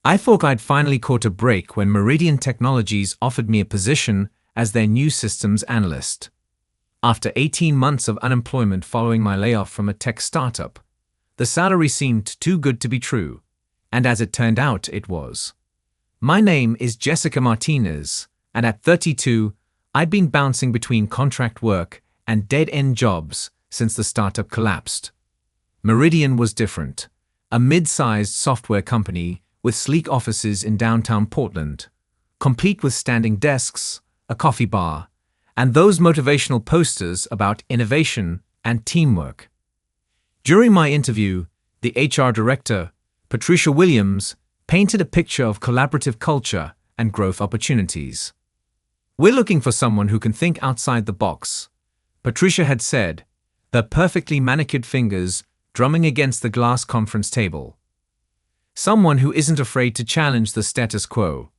I thought I'd finally caught a break when Meridian Technologies offered me a position as their new systems analyst. After 18 months of unemployment following my layoff from a tech startup, the salary seemed too good to be true, and as it turned out, it was. My name is Jessica Martinez, and at 32, I'd been bouncing between contract work and dead-end jobs since the startup collapsed. Meridian was different, a mid-sized software company with sleek offices in downtown Portland, complete with standing desks, a coffee bar, and those motivational posters about innovation and teamwork. During my interview, the HR director, Patricia Williams, painted a picture of collaborative culture and growth opportunities. "We're looking for someone who can think outside the box," Patricia had said, her perfectly manicured fingers drumming against the glass conference table. "Someone who isn't afraid to challenge the status quo."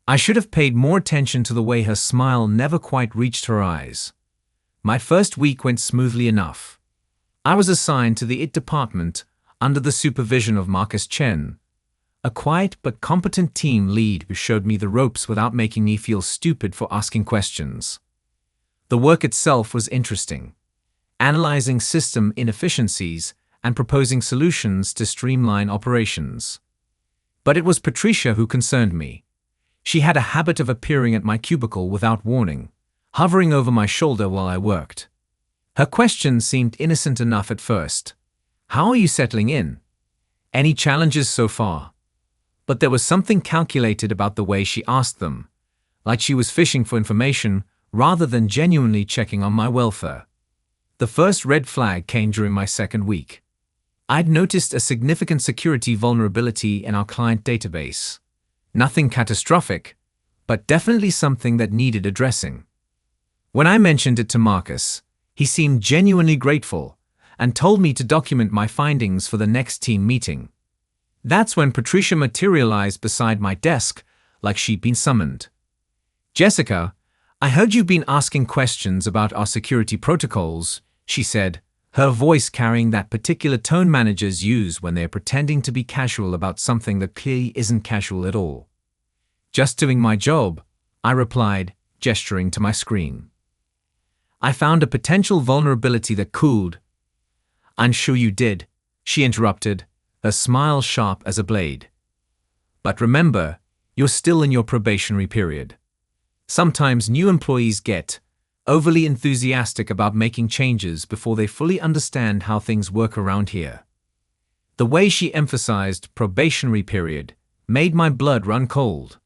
I should have paid more attention to the way her smile never quite reached her eyes. My first week went smoothly enough. I was assigned to the IT department under the supervision of Marcus Chen, a quiet but competent team lead who showed me the ropes without making me feel stupid for asking questions. The work itself was interesting, analyzing system inefficiencies and proposing solutions to streamline operations. But it was Patricia who concerned me. She had a habit of appearing at my cubicle without warning, hovering over my shoulder while I worked. Her questions seemed innocent enough at first. "How are you settling in? Any challenges so far?" But there was something calculated about the way she asked them, like she was fishing for information rather than genuinely checking on my welfare. The first red flag came during my second week. I'd noticed a significant security vulnerability in our client database. Nothing catastrophic, but definitely something that needed addressing. When I mentioned it to Marcus, he seemed genuinely grateful and told me to document my findings for the next team meeting. That's when Patricia materialized beside my desk like she'd been summoned. "Jessica, I heard you've been asking questions about our security protocols," she said, her voice carrying that particular tone managers use when they're pretending to be casual about something that clearly isn't casual at all. "Just doing my job," I replied, gesturing to my screen. "I found a potential vulnerability that cooled." "I'm sure you did," she interrupted, her smile sharp as a blade. "But remember, you're still in your probationary period. Sometimes new employees get overly enthusiastic about making changes before they fully understand how things work around here." The way she emphasized probationary period made my blood run cold.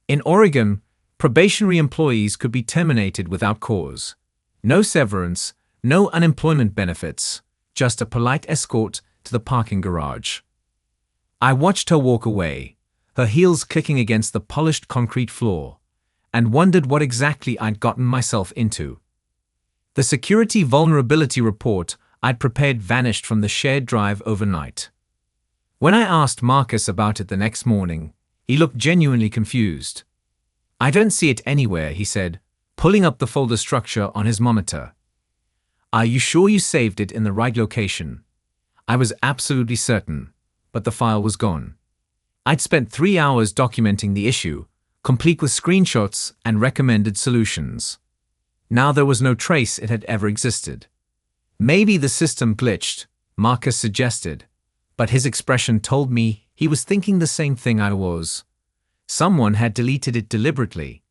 In Oregon, probationary employees could be terminated without cause. No severance, no unemployment benefits, just a polite escort to the parking garage. I watched her walk away, her heels clicking against the polished concrete floor, and wondered what exactly I'd gotten myself into. The security vulnerability report I'd prepared vanished from the shared drive overnight. When I asked Marcus about it the next morning, he looked genuinely confused. "I don't see it anywhere," he said, pulling up the folder structure on his monitor. "Are you sure you saved it in the right location?" I was absolutely certain, but the file was gone. I'd spent 3 hours documenting the issue, complete with screenshots and recommended solutions. Now there was no trace it had ever existed. "Maybe the system glitched," Marcus suggested, but his expression told me he was thinking the same thing I was. Someone had deleted it deliberately.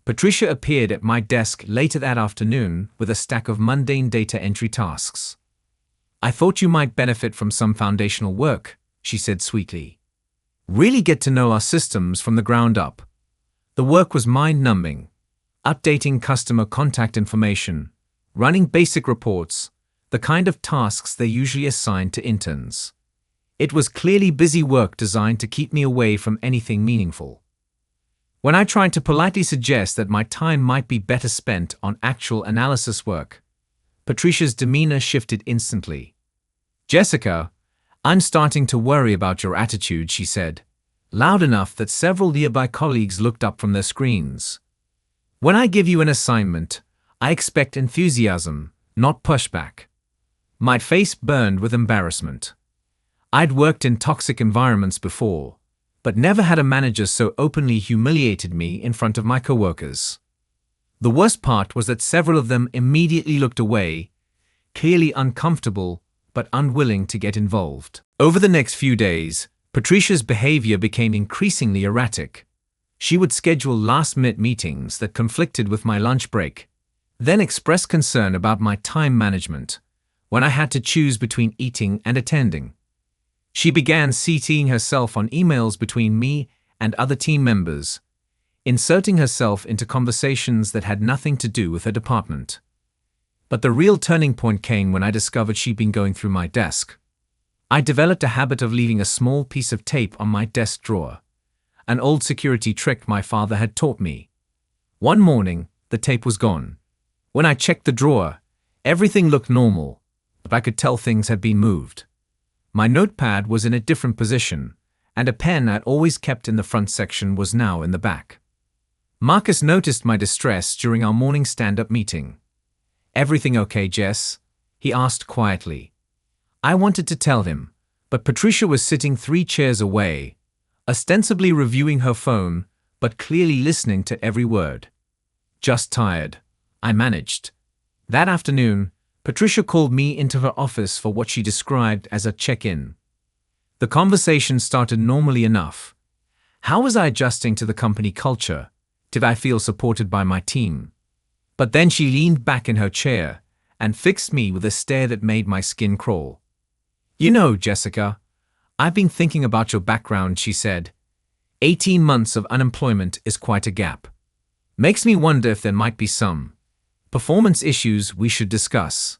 Patricia appeared at my desk later that afternoon with a stack of mundane data entry tasks. "I thought you might benefit from some foundational work," she said sweetly. "Really get to know our systems from the ground up." The work was mind-numbing. Updating customer contact information, running basic reports, the kind of tasks they usually assign to interns. It was clearly busy work designed to keep me away from anything meaningful. When I tried to politely suggest that my time might be better spent on actual analysis work, Patricia's demeanor shifted instantly. "Jessica, I'm starting to worry about your attitude," she said, loud enough that several nearby colleagues looked up from their screens. "When I give you an assignment, I expect enthusiasm, not pushback." My face burned with embarrassment. I'd worked in toxic environments before, but never had a manager so openly humiliated me in front of my coworkers. The worst part was that several of them immediately looked away, clearly uncomfortable but unwilling to get involved. Over the next few days, Patricia's behavior became increasingly erratic. She would schedule last-minute meetings that conflicted with my lunch break, then express concern about my time management when I had to choose between eating and attending. She began CCing herself on emails between me and other team members, inserting herself into conversations that had nothing to do with her department. But the real turning point came when I discovered she'd been going through my desk. I developed a habit of leaving a small piece of tape on my desk drawer, an old security trick my father had taught me. One morning, the tape was gone. When I checked the drawer, everything looked normal, but I could tell things had been moved. My notepad was in a different position, and a pen I'd always kept in the front section was now in the back. Marcus noticed my distress during our morning stand-up meeting. "Everything okay, Jess?" he asked quietly. I wanted to tell him, but Patricia was sitting 3 chairs away, ostensibly reviewing her phone, but clearly listening to every word. "Just tired," I managed. That afternoon, Patricia called me into her office for what she described as a check-in. The conversation started normally enough. How was I adjusting to the company culture? Did I feel supported by my team? But then she leaned back in her chair and fixed me with a stare that made my skin crawl. "You know, Jessica, I've been thinking about your background," she said. 18 months of unemployment is quite a gap. Makes me wonder if there might be some performance issues we should discuss."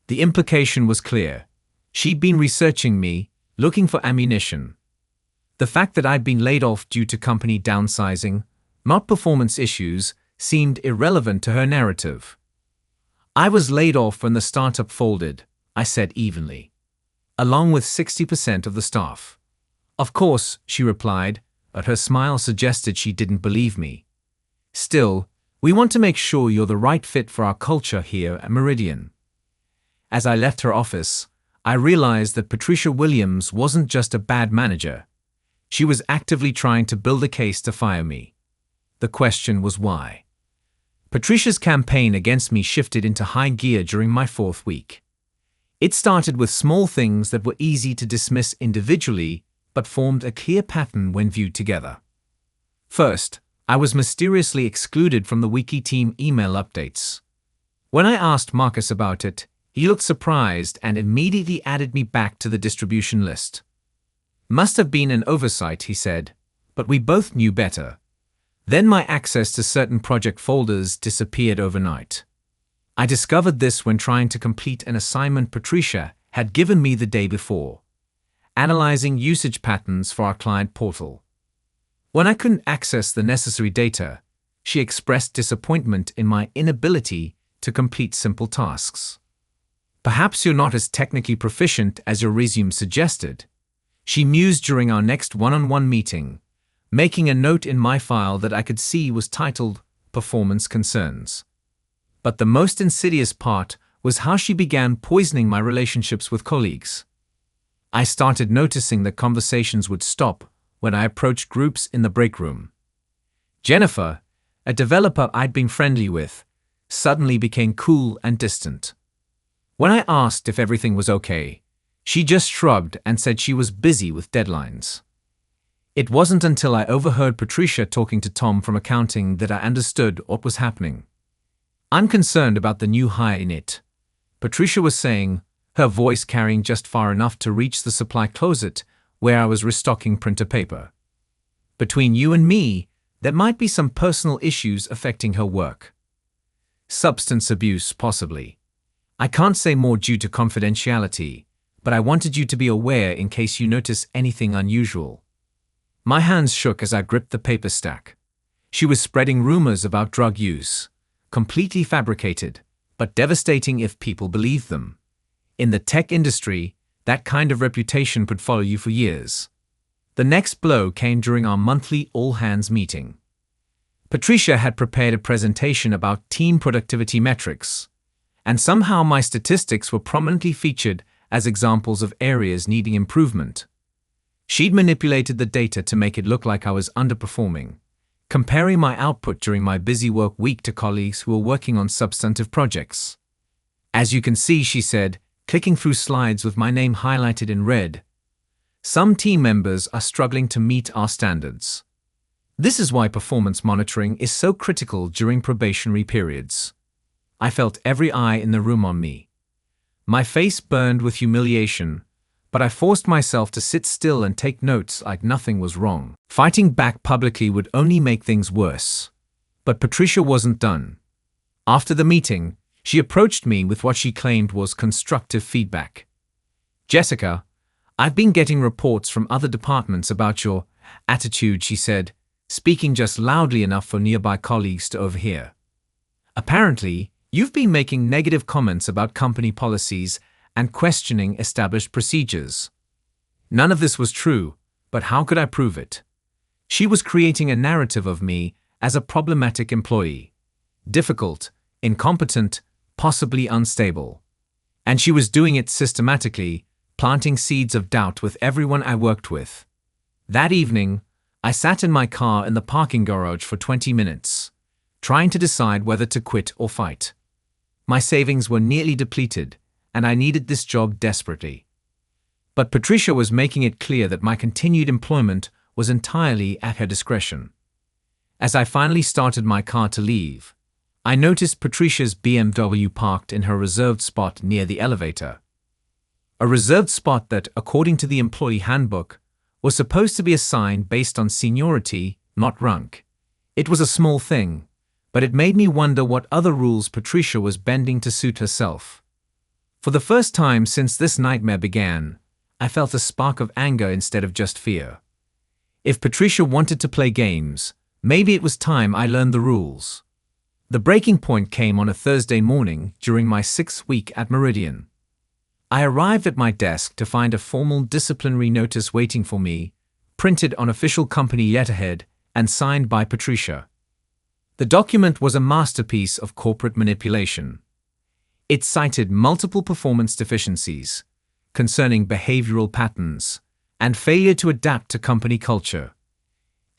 The implication was clear. She'd been researching me, looking for ammunition. The fact that I'd been laid off due to company downsizing, not performance issues, seemed irrelevant to her narrative. "I was laid off when the startup folded," I said evenly, "along with 60% of the staff." "Of course," she replied, but her smile suggested she didn't believe me. "Still, we want to make sure you're the right fit for our culture here at Meridian." As I left her office, I realized that Patricia Williams wasn't just a bad manager. She was actively trying to build a case to fire me. The question was why. Patricia's campaign against me shifted into high gear during my 4th week. It started with small things that were easy to dismiss individually, but formed a clear pattern when viewed together. First, I was mysteriously excluded from the weekly team email updates. When I asked Marcus about it, he looked surprised and immediately added me back to the distribution list. "Must have been an oversight," he said, but we both knew better. Then my access to certain project folders disappeared overnight. I discovered this when trying to complete an assignment Patricia had given me the day before, analyzing usage patterns for our client portal. When I couldn't access the necessary data, she expressed disappointment in my inability to complete simple tasks. "Perhaps you're not as technically proficient as your resume suggested," she mused during our next one-on-one meeting, making a note in my file that I could see was titled "Performance Concerns." But the most insidious part was how she began poisoning my relationships with colleagues. I started noticing that conversations would stop when I approached groups in the break room. Jennifer, a developer I'd been friendly with, suddenly became cool and distant. When I asked if everything was okay, she just shrugged and said she was busy with deadlines. It wasn't until I overheard Patricia talking to Tom from accounting that I understood what was happening. "I'm concerned about the new hire in it," Patricia was saying, her voice carrying just far enough to reach the supply closet where I was restocking printer paper. "Between you and me, there might be some personal issues affecting her work. Substance abuse, possibly. I can't say more due to confidentiality, but I wanted you to be aware in case you notice anything unusual." My hands shook as I gripped the paper stack. She was spreading rumors about drug use, completely fabricated, but devastating if people believed them. In the tech industry, that kind of reputation could follow you for years. The next blow came during our monthly all-hands meeting. Patricia had prepared a presentation about team productivity metrics, and somehow my statistics were prominently featured as examples of areas needing improvement. She'd manipulated the data to make it look like I was underperforming, comparing my output during my busy work week to colleagues who were working on substantive projects. As you can see, she said, clicking through slides with my name highlighted in red, some team members are struggling to meet our standards. This is why performance monitoring is so critical during probationary periods. I felt every eye in the room on me. My face burned with humiliation, but I forced myself to sit still and take notes like nothing was wrong. Fighting back publicly would only make things worse. But Patricia wasn't done. After the meeting, she approached me with what she claimed was constructive feedback. "Jessica, I've been getting reports from other departments about your attitude," she said, speaking just loudly enough for nearby colleagues to overhear. "Apparently, you've been making negative comments about company policies and questioning established procedures." None of this was true, but how could I prove it? She was creating a narrative of me as a problematic employee. Difficult, incompetent, possibly unstable. And she was doing it systematically, planting seeds of doubt with everyone I worked with. That evening, I sat in my car in the parking garage for 20 minutes, trying to decide whether to quit or fight. My savings were nearly depleted, and I needed this job desperately. But Patricia was making it clear that my continued employment was entirely at her discretion. As I finally started my car to leave, I noticed Patricia's BMW parked in her reserved spot near the elevator. A reserved spot that, according to the employee handbook, was supposed to be assigned based on seniority, not rank. It was a small thing, but it made me wonder what other rules Patricia was bending to suit herself. For the first time since this nightmare began, I felt a spark of anger instead of just fear. If Patricia wanted to play games, maybe it was time I learned the rules. The breaking point came on a Thursday morning during my 6th week at Meridian. I arrived at my desk to find a formal disciplinary notice waiting for me, printed on official company letterhead and signed by Patricia. The document was a masterpiece of corporate manipulation. It cited multiple performance deficiencies concerning behavioral patterns and failure to adapt to company culture.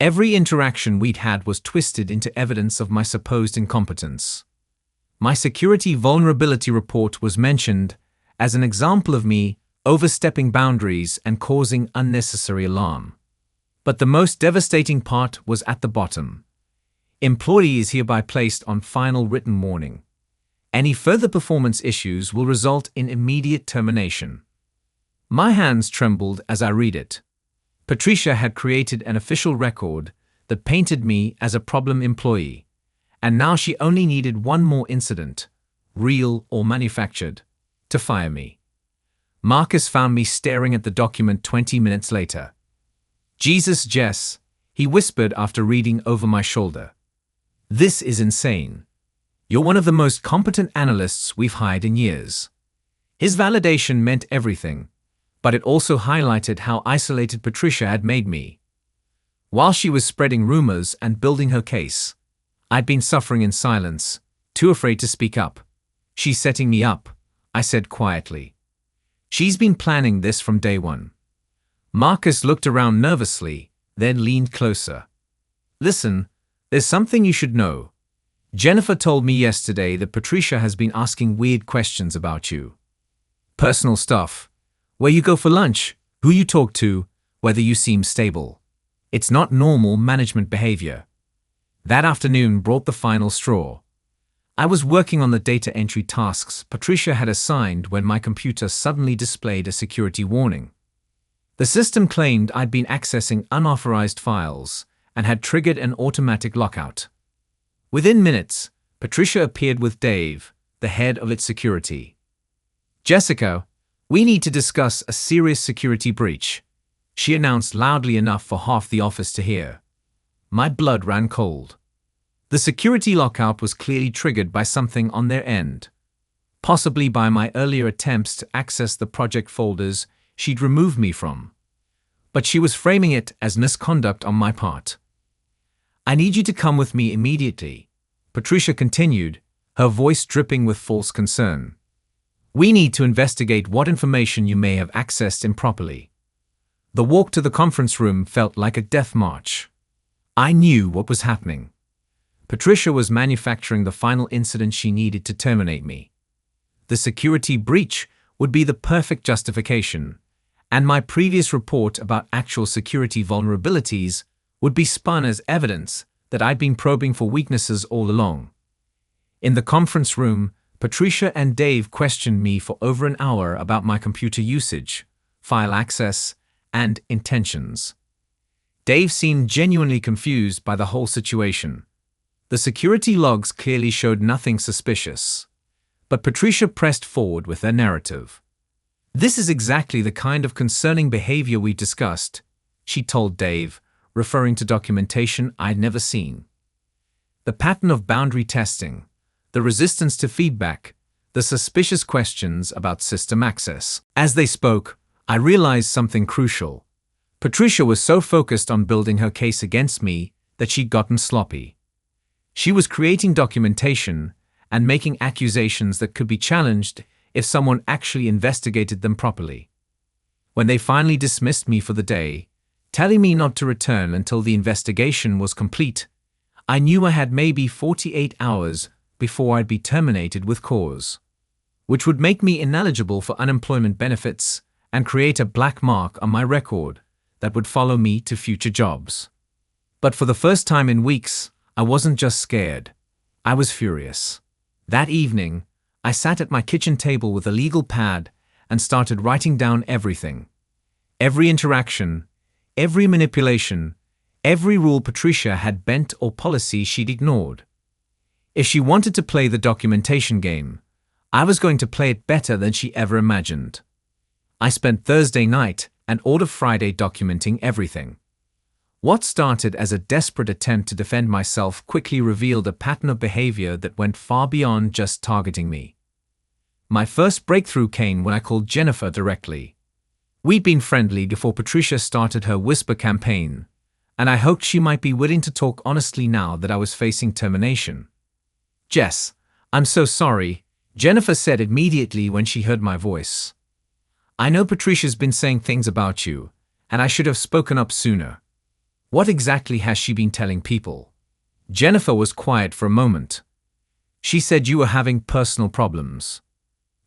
Every interaction we'd had was twisted into evidence of my supposed incompetence. My security vulnerability report was mentioned as an example of me overstepping boundaries and causing unnecessary alarm. But the most devastating part was at the bottom. Employee is hereby placed on final written warning. Any further performance issues will result in immediate termination. My hands trembled as I read it. Patricia had created an official record that painted me as a problem employee, and now she only needed one more incident, real or manufactured, to fire me. Marcus found me staring at the document 20 minutes later. "Jesus, Jess," he whispered after reading over my shoulder. "This is insane. You're one of the most competent analysts we've hired in years." His validation meant everything, but it also highlighted how isolated Patricia had made me. While she was spreading rumors and building her case, I'd been suffering in silence, too afraid to speak up. "She's setting me up," I said quietly. "She's been planning this from day one." Marcus looked around nervously, then leaned closer. "Listen, there's something you should know. Jennifer told me yesterday that Patricia has been asking weird questions about you. Personal stuff. Where you go for lunch, who you talk to, whether you seem stable. It's not normal management behavior." That afternoon brought the final straw. I was working on the data entry tasks Patricia had assigned when my computer suddenly displayed a security warning. The system claimed I'd been accessing unauthorized files and had triggered an automatic lockout. Within minutes, Patricia appeared with Dave, the head of its security. "Jessica, we need to discuss a serious security breach," she announced loudly enough for half the office to hear. My blood ran cold. The security lockout was clearly triggered by something on their end. Possibly by my earlier attempts to access the project folders she'd removed me from. But she was framing it as misconduct on my part. "I need you to come with me immediately," Patricia continued, her voice dripping with false concern. "We need to investigate what information you may have accessed improperly." The walk to the conference room felt like a death march. I knew what was happening. Patricia was manufacturing the final incident she needed to terminate me. The security breach would be the perfect justification, and my previous report about actual security vulnerabilities would be spun as evidence that I'd been probing for weaknesses all along. In the conference room, Patricia and Dave questioned me for over an hour about my computer usage, file access, and intentions. Dave seemed genuinely confused by the whole situation. The security logs clearly showed nothing suspicious. But Patricia pressed forward with her narrative. "This is exactly the kind of concerning behavior we discussed," she told Dave, referring to documentation I'd never seen. The pattern of boundary testing, the resistance to feedback, the suspicious questions about system access. As they spoke, I realized something crucial. Patricia was so focused on building her case against me that she'd gotten sloppy. She was creating documentation and making accusations that could be challenged if someone actually investigated them properly. When they finally dismissed me for the day, telling me not to return until the investigation was complete, I knew I had maybe 48 hours before I'd be terminated with cause, which would make me ineligible for unemployment benefits and create a black mark on my record that would follow me to future jobs. But for the first time in weeks, I wasn't just scared. I was furious. That evening, I sat at my kitchen table with a legal pad and started writing down everything. Every interaction, every manipulation, every rule Patricia had bent or policy she'd ignored. If she wanted to play the documentation game, I was going to play it better than she ever imagined. I spent Thursday night and all of Friday documenting everything. What started as a desperate attempt to defend myself quickly revealed a pattern of behavior that went far beyond just targeting me. My first breakthrough came when I called Jennifer directly. We'd been friendly before Patricia started her whisper campaign, and I hoped she might be willing to talk honestly now that I was facing termination. "Jess, I'm so sorry," Jennifer said immediately when she heard my voice. "I know Patricia's been saying things about you, and I should have spoken up sooner. What exactly has she been telling people?" Jennifer was quiet for a moment. "She said you were having personal problems.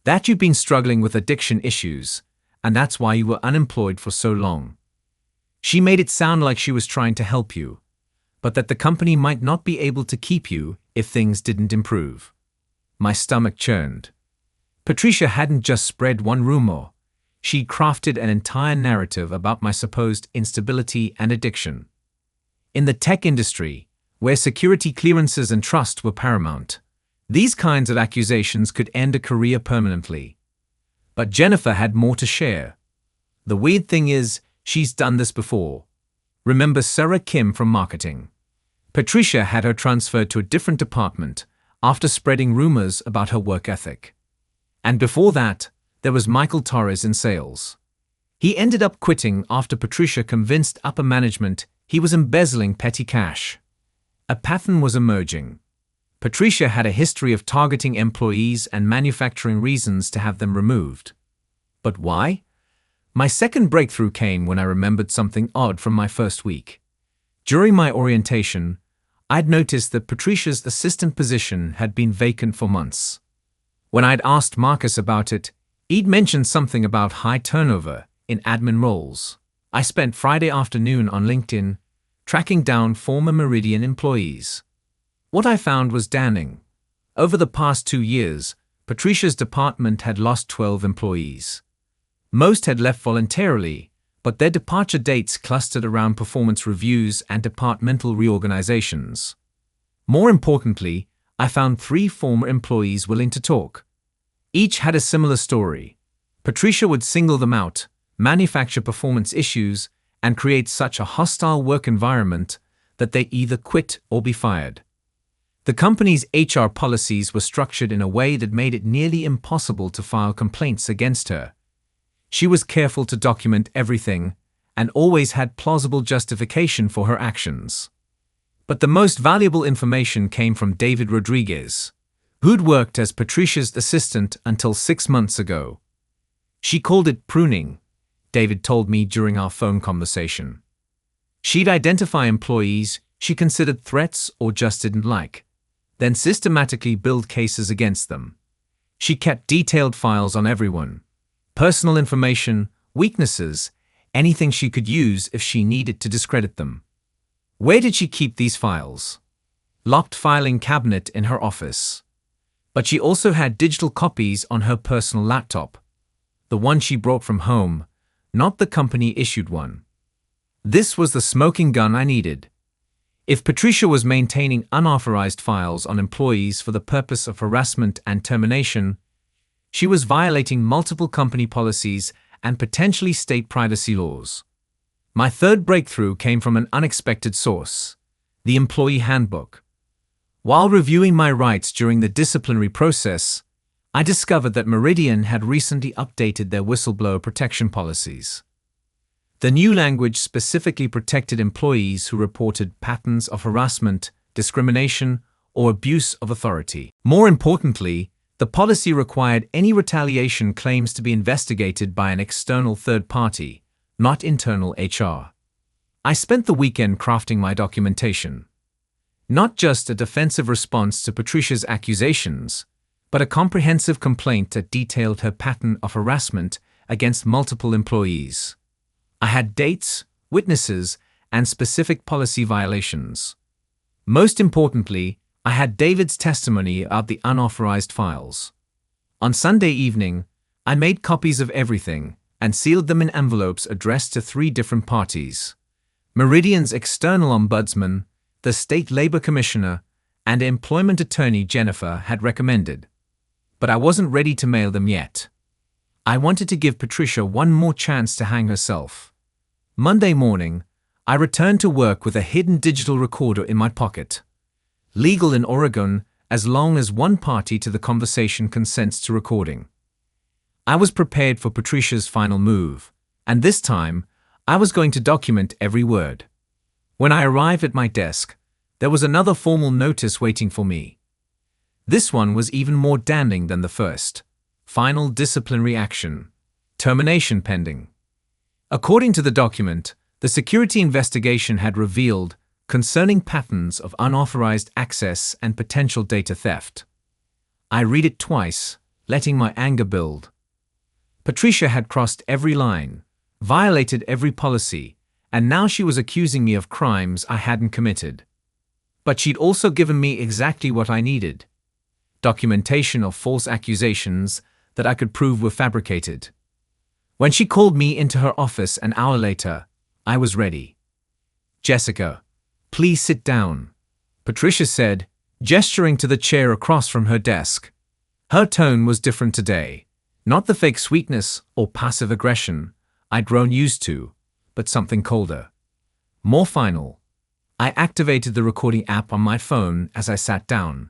That you'd been struggling with addiction issues, and that's why you were unemployed for so long. She made it sound like she was trying to help you, but that the company might not be able to keep you if things didn't improve." My stomach churned. Patricia hadn't just spread one rumor. She'd crafted an entire narrative about my supposed instability and addiction. In the tech industry, where security clearances and trust were paramount, these kinds of accusations could end a career permanently. But Jennifer had more to share. The weird thing is, she's done this before. Remember Sarah Kim from marketing? Patricia had her transferred to a different department after spreading rumors about her work ethic. And before that, there was Michael Torres in sales. He ended up quitting after Patricia convinced upper management he was embezzling petty cash. A pattern was emerging. Patricia had a history of targeting employees and manufacturing reasons to have them removed. But why? My second breakthrough came when I remembered something odd from my first week. During my orientation, I'd noticed that Patricia's assistant position had been vacant for months. When I'd asked Marcus about it, he'd mentioned something about high turnover in admin roles. I spent Friday afternoon on LinkedIn tracking down former Meridian employees. What I found was damning. Over the past 2 years, Patricia's department had lost 12 employees. Most had left voluntarily, but their departure dates clustered around performance reviews and departmental reorganizations. More importantly, I found 3 former employees willing to talk. Each had a similar story. Patricia would single them out, manufacture performance issues, and create such a hostile work environment that they either quit or be fired. The company's HR policies were structured in a way that made it nearly impossible to file complaints against her. She was careful to document everything and always had plausible justification for her actions. But the most valuable information came from David Rodriguez, who'd worked as Patricia's assistant until 6 months ago. She called it pruning, David told me during our phone conversation. She'd identify employees she considered threats or just didn't like, then systematically build cases against them. She kept detailed files on everyone, personal information, weaknesses, anything she could use if she needed to discredit them. Where did she keep these files? Locked filing cabinet in her office. But she also had digital copies on her personal laptop, the one she brought from home, not the company-issued one. This was the smoking gun I needed. If Patricia was maintaining unauthorized files on employees for the purpose of harassment and termination, she was violating multiple company policies and potentially state privacy laws. My third breakthrough came from an unexpected source, the employee handbook. While reviewing my rights during the disciplinary process, I discovered that Meridian had recently updated their whistleblower protection policies. The new language specifically protected employees who reported patterns of harassment, discrimination, or abuse of authority. More importantly, the policy required any retaliation claims to be investigated by an external third party, not internal HR. I spent the weekend crafting my documentation. Not just a defensive response to Patricia's accusations, but a comprehensive complaint that detailed her pattern of harassment against multiple employees. I had dates, witnesses, and specific policy violations. Most importantly, I had David's testimony about the unauthorized files. On Sunday evening, I made copies of everything and sealed them in envelopes addressed to 3 different parties: Meridian's external ombudsman, the state labor commissioner, and employment attorney Jennifer had recommended. But I wasn't ready to mail them yet. I wanted to give Patricia one more chance to hang herself. Monday morning, I returned to work with a hidden digital recorder in my pocket. Legal in Oregon as long as one party to the conversation consents to recording. I was prepared for Patricia's final move, and this time, I was going to document every word. When I arrived at my desk, there was another formal notice waiting for me. This one was even more damning than the first. Final disciplinary action. Termination pending. According to the document, the security investigation had revealed concerning patterns of unauthorized access and potential data theft. I read it twice, letting my anger build. Patricia had crossed every line, violated every policy, and now she was accusing me of crimes I hadn't committed. But she'd also given me exactly what I needed: documentation of false accusations that I could prove were fabricated. When she called me into her office an hour later, I was ready. "Jessica, please sit down," Patricia said, gesturing to the chair across from her desk. Her tone was different today, not the fake sweetness or passive aggression I'd grown used to, but something colder, more final. I activated the recording app on my phone as I sat down,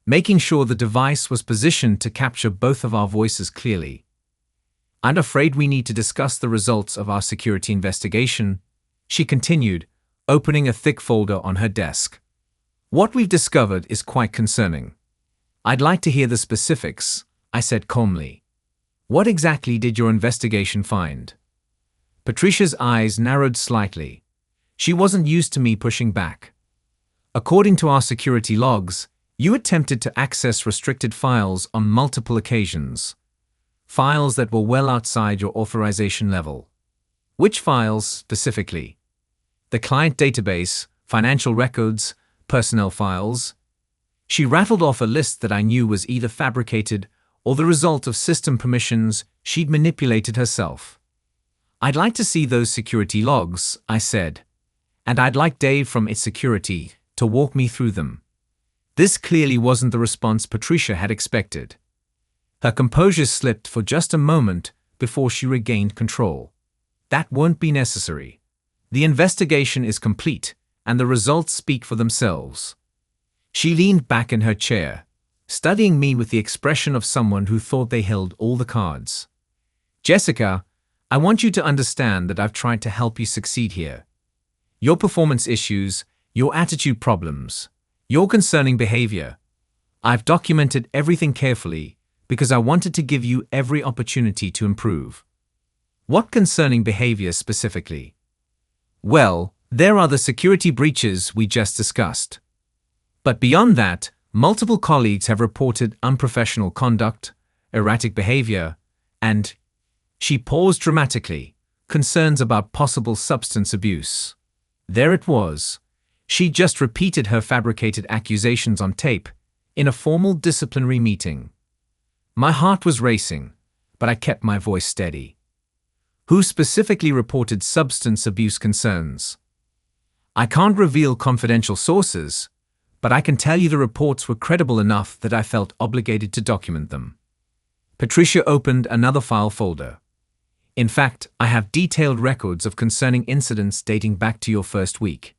making sure the device was positioned to capture both of our voices clearly. "I'm afraid we need to discuss the results of our security investigation," she continued, opening a thick folder on her desk. "What we've discovered is quite concerning." "I'd like to hear the specifics," I said calmly. "What exactly did your investigation find?" Patricia's eyes narrowed slightly. She wasn't used to me pushing back. "According to our security logs, you attempted to access restricted files on multiple occasions. Files that were well outside your authorization level." "Which files, specifically?" "The client database, financial records, personnel files." She rattled off a list that I knew was either fabricated or the result of system permissions she'd manipulated herself. "I'd like to see those security logs," I said, "and I'd like Dave from its security to walk me through them." This clearly wasn't the response Patricia had expected. Her composure slipped for just a moment before she regained control. "That won't be necessary. The investigation is complete, and the results speak for themselves." She leaned back in her chair, studying me with the expression of someone who thought they held all the cards. "Jessica, I want you to understand that I've tried to help you succeed here. Your performance issues, your attitude problems, your concerning behavior. I've documented everything carefully because I wanted to give you every opportunity to improve. What concerning behavior specifically? Well, there are the security breaches we just discussed. But beyond that, multiple colleagues have reported unprofessional conduct, erratic behavior, and, she paused dramatically, concerns about possible substance abuse. There it was. She just repeated her fabricated accusations on tape, in a formal disciplinary meeting. My heart was racing, but I kept my voice steady. Who specifically reported substance abuse concerns? I can't reveal confidential sources, but I can tell you the reports were credible enough that I felt obligated to document them. Patricia opened another file folder. In fact, I have detailed records of concerning incidents dating back to your first week.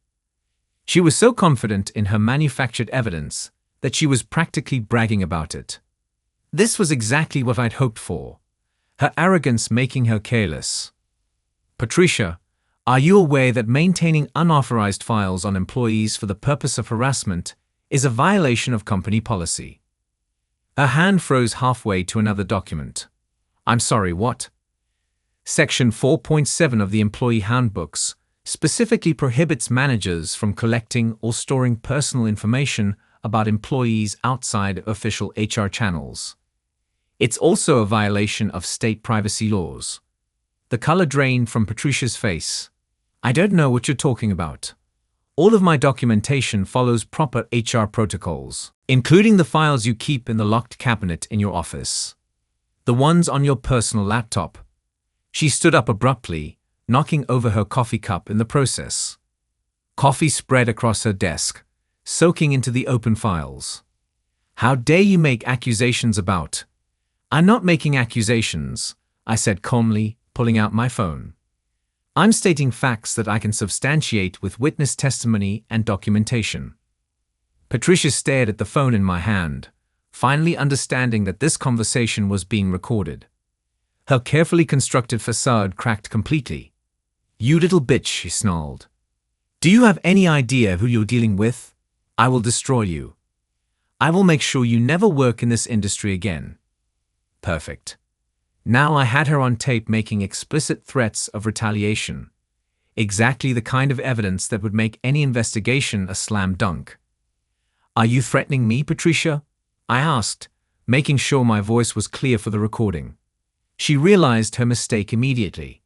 She was so confident in her manufactured evidence that she was practically bragging about it. This was exactly what I'd hoped for, her arrogance making her careless. Patricia, are you aware that maintaining unauthorized files on employees for the purpose of harassment is a violation of company policy? Her hand froze halfway to another document. I'm sorry, what? Section 4.7 of the Employee Handbooks specifically prohibits managers from collecting or storing personal information about employees outside official HR channels. It's also a violation of state privacy laws. The color drained from Patricia's face. I don't know what you're talking about. All of my documentation follows proper HR protocols, including the files you keep in the locked cabinet in your office. The ones on your personal laptop. She stood up abruptly, knocking over her coffee cup in the process. Coffee spread across her desk, soaking into the open files. How dare you make accusations about? I'm not making accusations, I said calmly, pulling out my phone. I'm stating facts that I can substantiate with witness testimony and documentation. Patricia stared at the phone in my hand, finally understanding that this conversation was being recorded. Her carefully constructed facade cracked completely. You little bitch, she snarled. Do you have any idea who you're dealing with? I will destroy you. I will make sure you never work in this industry again. Perfect. Now I had her on tape making explicit threats of retaliation. Exactly the kind of evidence that would make any investigation a slam dunk. Are you threatening me, Patricia? I asked, making sure my voice was clear for the recording. She realized her mistake immediately.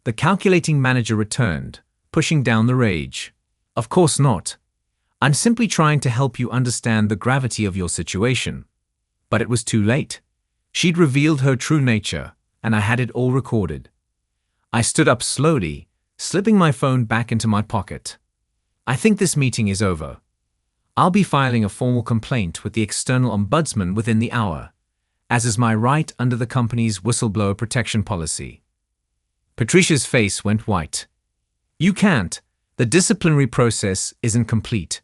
The calculating manager returned, pushing down the rage. Of course not. I'm simply trying to help you understand the gravity of your situation. But it was too late. She'd revealed her true nature, and I had it all recorded. I stood up slowly, slipping my phone back into my pocket. I think this meeting is over. I'll be filing a formal complaint with the external ombudsman within the hour, as is my right under the company's whistleblower protection policy. Patricia's face went white. You can't. The disciplinary process isn't complete.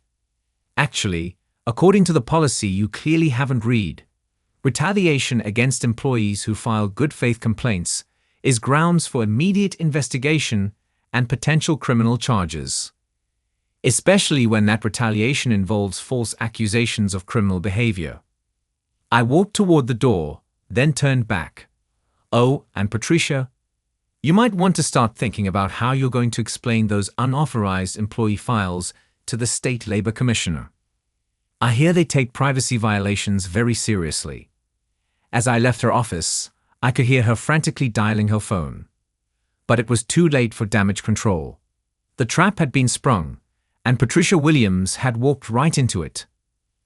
Actually, according to the policy you clearly haven't read, retaliation against employees who file good faith complaints is grounds for immediate investigation and potential criminal charges, especially when that retaliation involves false accusations of criminal behavior. I walked toward the door, then turned back. Oh, and Patricia, you might want to start thinking about how you're going to explain those unauthorized employee files to the State Labor Commissioner. I hear they take privacy violations very seriously. As I left her office, I could hear her frantically dialing her phone. But it was too late for damage control. The trap had been sprung, and Patricia Williams had walked right into it.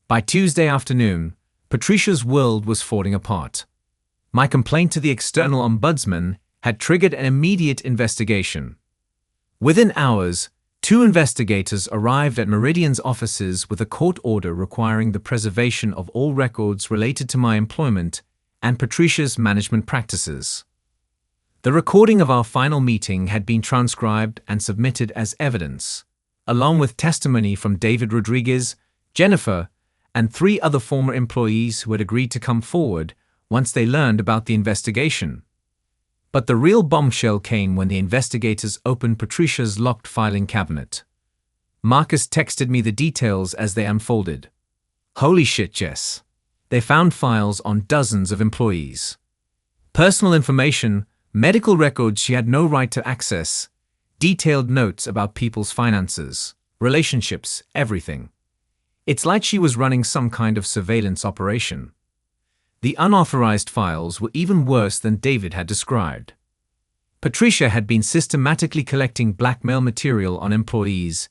By Tuesday afternoon, Patricia's world was falling apart. My complaint to the external ombudsman had triggered an immediate investigation. Within hours, 2 investigators arrived at Meridian's offices with a court order requiring the preservation of all records related to my employment and Patricia's management practices. The recording of our final meeting had been transcribed and submitted as evidence, along with testimony from David Rodriguez, Jennifer, and 3 other former employees who had agreed to come forward once they learned about the investigation. But the real bombshell came when the investigators opened Patricia's locked filing cabinet. Marcus texted me the details as they unfolded. Holy shit, Jess. They found files on dozens of employees. Personal information, medical records she had no right to access, detailed notes about people's finances, relationships, everything. It's like she was running some kind of surveillance operation. The unauthorized files were even worse than David had described. Patricia had been systematically collecting blackmail material on employees,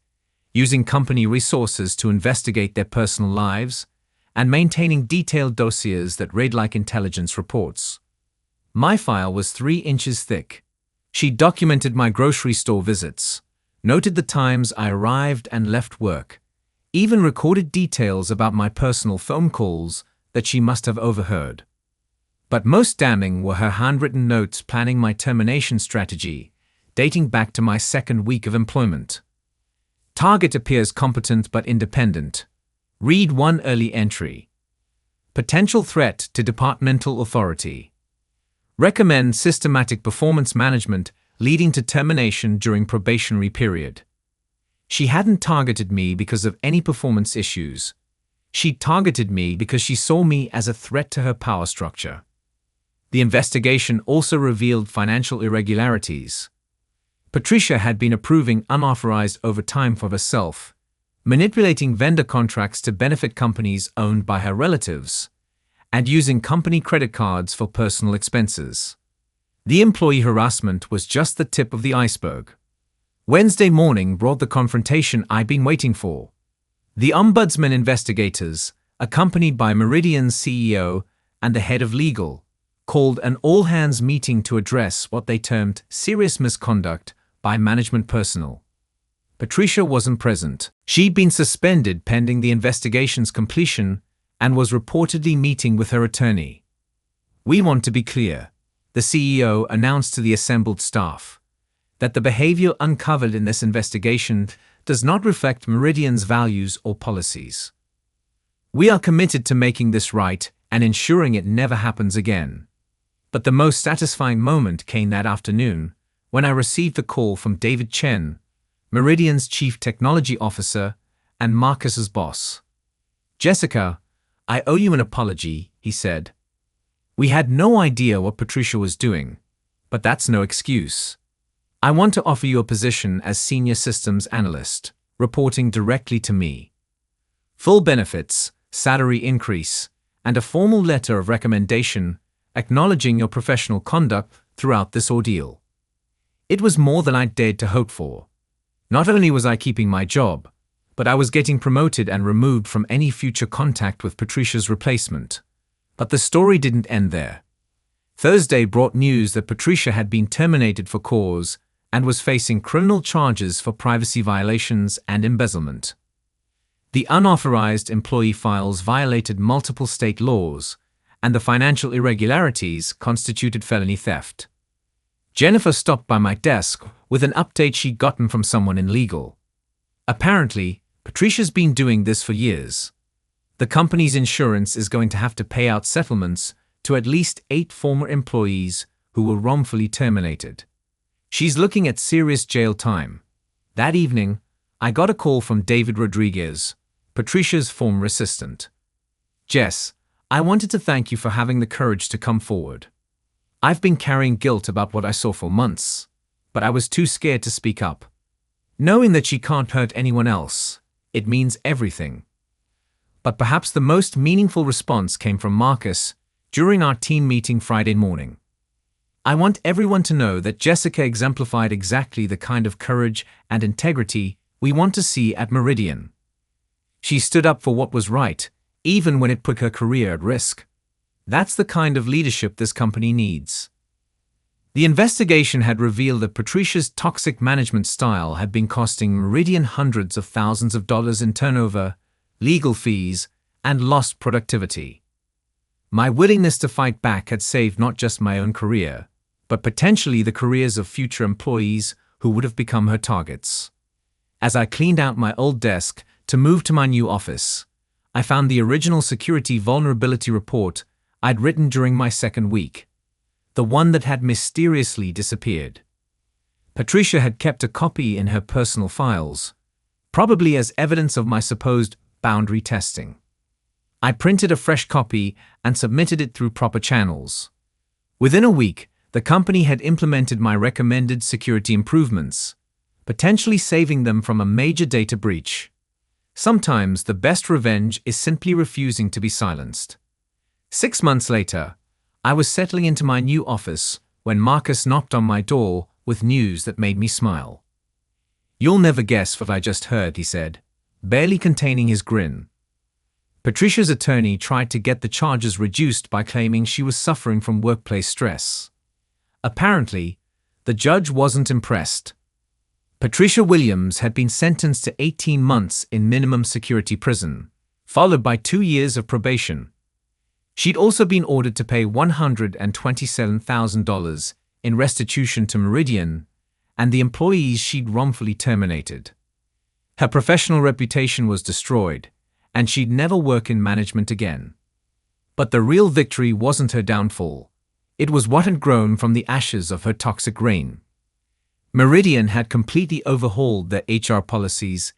using company resources to investigate their personal lives, and maintaining detailed dossiers that read like intelligence reports. My file was 3 inches thick. She documented my grocery store visits, noted the times I arrived and left work, even recorded details about my personal phone calls that she must have overheard. But most damning were her handwritten notes planning my termination strategy, dating back to my 2nd week of employment. Target appears competent but independent. Read one early entry. Potential threat to departmental authority. Recommend systematic performance management leading to termination during probationary period. She hadn't targeted me because of any performance issues. She targeted me because she saw me as a threat to her power structure. The investigation also revealed financial irregularities. Patricia had been approving unauthorized overtime for herself, manipulating vendor contracts to benefit companies owned by her relatives, and using company credit cards for personal expenses. The employee harassment was just the tip of the iceberg. Wednesday morning brought the confrontation I'd been waiting for. The ombudsman investigators, accompanied by Meridian's CEO and the head of legal, called an all-hands meeting to address what they termed serious misconduct by management personnel. Patricia wasn't present. She'd been suspended pending the investigation's completion and was reportedly meeting with her attorney. "We want to be clear," the CEO announced to the assembled staff, "that the behavior uncovered in this investigation does not reflect Meridian's values or policies. We are committed to making this right and ensuring it never happens again." But the most satisfying moment came that afternoon when I received a call from David Chen, Meridian's chief technology officer and Marcus's boss. "Jessica, I owe you an apology," he said. "We had no idea what Patricia was doing, but that's no excuse. I want to offer you a position as senior systems analyst, reporting directly to me. Full benefits, salary increase, and a formal letter of recommendation acknowledging your professional conduct throughout this ordeal." It was more than I dared to hope for. Not only was I keeping my job, but I was getting promoted and removed from any future contact with Patricia's replacement. But the story didn't end there. Thursday brought news that Patricia had been terminated for cause and was facing criminal charges for privacy violations and embezzlement. The unauthorized employee files violated multiple state laws, and the financial irregularities constituted felony theft. Jennifer stopped by my desk with an update she'd gotten from someone in legal. Apparently, Patricia's been doing this for years. The company's insurance is going to have to pay out settlements to at least 8 former employees who were wrongfully terminated. She's looking at serious jail time. That evening, I got a call from David Rodriguez, Patricia's former assistant. "Jess, I wanted to thank you for having the courage to come forward. I've been carrying guilt about what I saw for months, but I was too scared to speak up. Knowing that she can't hurt anyone else, it means everything." But perhaps the most meaningful response came from Marcus during our team meeting Friday morning. "I want everyone to know that Jessica exemplified exactly the kind of courage and integrity we want to see at Meridian. She stood up for what was right, even when it put her career at risk. That's the kind of leadership this company needs." The investigation had revealed that Patricia's toxic management style had been costing Meridian hundreds of thousands of dollars in turnover, legal fees, and lost productivity. My willingness to fight back had saved not just my own career, but potentially the careers of future employees who would have become her targets. As I cleaned out my old desk to move to my new office, I found the original security vulnerability report I'd written during my 2nd week, the one that had mysteriously disappeared. Patricia had kept a copy in her personal files, probably as evidence of my supposed boundary testing. I printed a fresh copy and submitted it through proper channels. Within a week, The company had implemented my recommended security improvements, potentially saving them from a major data breach. Sometimes the best revenge is simply refusing to be silenced. 6 months later, I was settling into my new office when Marcus knocked on my door with news that made me smile. "You'll never guess what I just heard," he said, barely containing his grin. Patricia's attorney tried to get the charges reduced by claiming she was suffering from workplace stress. Apparently, the judge wasn't impressed. Patricia Williams had been sentenced to 18 months in minimum security prison, followed by 2 years of probation. She'd also been ordered to pay $127,000 in restitution to Meridian and the employees she'd wrongfully terminated. Her professional reputation was destroyed, and she'd never work in management again. But the real victory wasn't her downfall. It was what had grown from the ashes of her toxic reign. Meridian had completely overhauled their HR policies,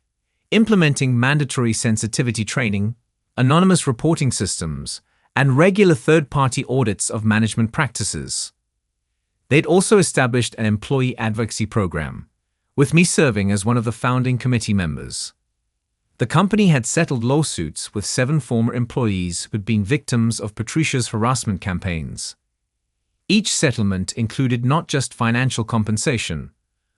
implementing mandatory sensitivity training, anonymous reporting systems, and regular third-party audits of management practices. They'd also established an employee advocacy program, with me serving as one of the founding committee members. The company had settled lawsuits with 7 former employees who'd been victims of Patricia's harassment campaigns. Each settlement included not just financial compensation,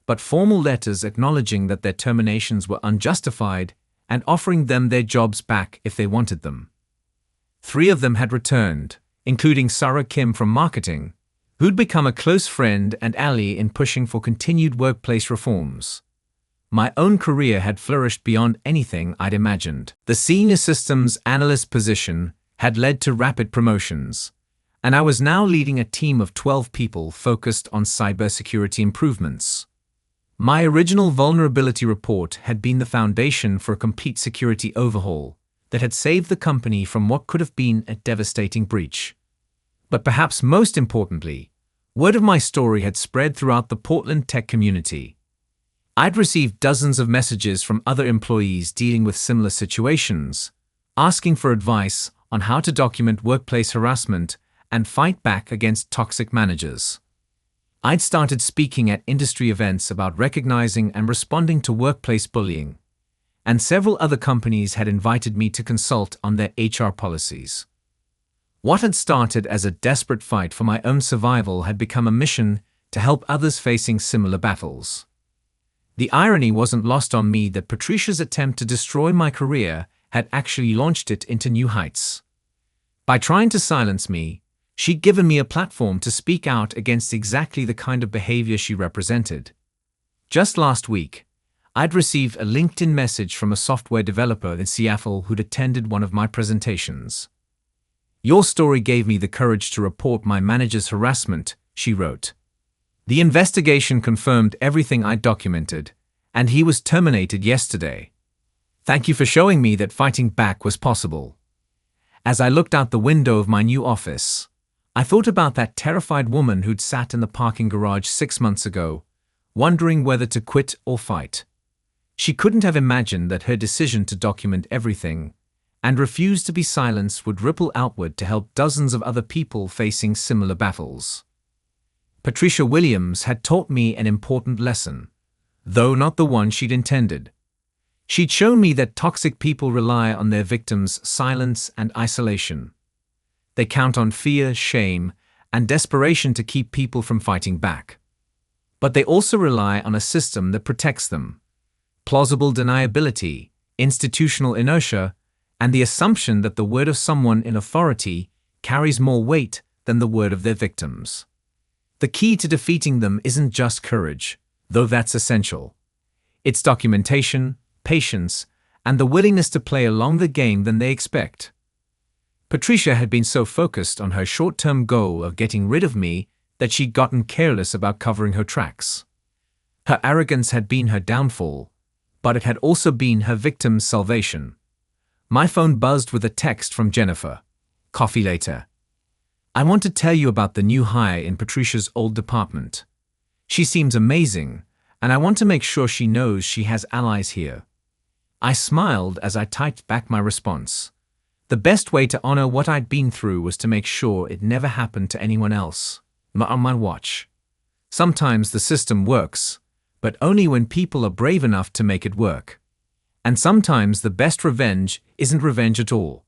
but formal letters acknowledging that their terminations were unjustified and offering them their jobs back if they wanted them. 3 of them had returned, including Sarah Kim from marketing, who'd become a close friend and ally in pushing for continued workplace reforms. My own career had flourished beyond anything I'd imagined. The senior systems analyst position had led to rapid promotions, and I was now leading a team of 12 people focused on cybersecurity improvements. My original vulnerability report had been the foundation for a complete security overhaul that had saved the company from what could have been a devastating breach. But perhaps most importantly, word of my story had spread throughout the Portland tech community. I'd received dozens of messages from other employees dealing with similar situations, asking for advice on how to document workplace harassment and fight back against toxic managers. I'd started speaking at industry events about recognizing and responding to workplace bullying, and several other companies had invited me to consult on their HR policies. What had started as a desperate fight for my own survival had become a mission to help others facing similar battles. The irony wasn't lost on me that Patricia's attempt to destroy my career had actually launched it into new heights. By trying to silence me, she'd given me a platform to speak out against exactly the kind of behavior she represented. Just last week, I'd received a LinkedIn message from a software developer in Seattle who'd attended one of my presentations. "Your story gave me the courage to report my manager's harassment," she wrote. "The investigation confirmed everything I'd documented, and he was terminated yesterday. Thank you for showing me that fighting back was possible." As I looked out the window of my new office, I thought about that terrified woman who'd sat in the parking garage 6 months ago, wondering whether to quit or fight. She couldn't have imagined that her decision to document everything and refuse to be silenced would ripple outward to help dozens of other people facing similar battles. Patricia Williams had taught me an important lesson, though not the one she'd intended. She'd shown me that toxic people rely on their victims' silence and isolation. They count on fear, shame, and desperation to keep people from fighting back. But they also rely on a system that protects them. Plausible deniability, institutional inertia, and the assumption that the word of someone in authority carries more weight than the word of their victims. The key to defeating them isn't just courage, though that's essential. It's documentation, patience, and the willingness to play a longer game than they expect. Patricia had been so focused on her short-term goal of getting rid of me that she'd gotten careless about covering her tracks. Her arrogance had been her downfall, but it had also been her victim's salvation. My phone buzzed with a text from Jennifer. "Coffee later. I want to tell you about the new hire in Patricia's old department. She seems amazing, and I want to make sure she knows she has allies here." I smiled as I typed back my response. The best way to honor what I'd been through was to make sure it never happened to anyone else. on my watch. Sometimes the system works, but only when people are brave enough to make it work. And sometimes the best revenge isn't revenge at all.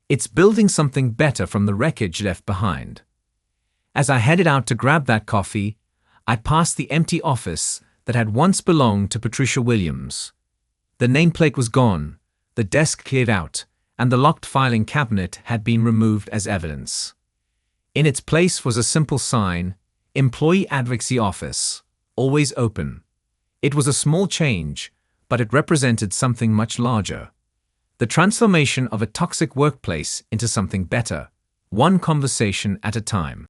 It's building something better from the wreckage left behind. As I headed out to grab that coffee, I passed the empty office that had once belonged to Patricia Williams. The nameplate was gone, the desk cleared out, and the locked filing cabinet had been removed as evidence. In its place was a simple sign, Employee Advocacy Office, always open. It was a small change, but it represented something much larger. The transformation of a toxic workplace into something better, one conversation at a time.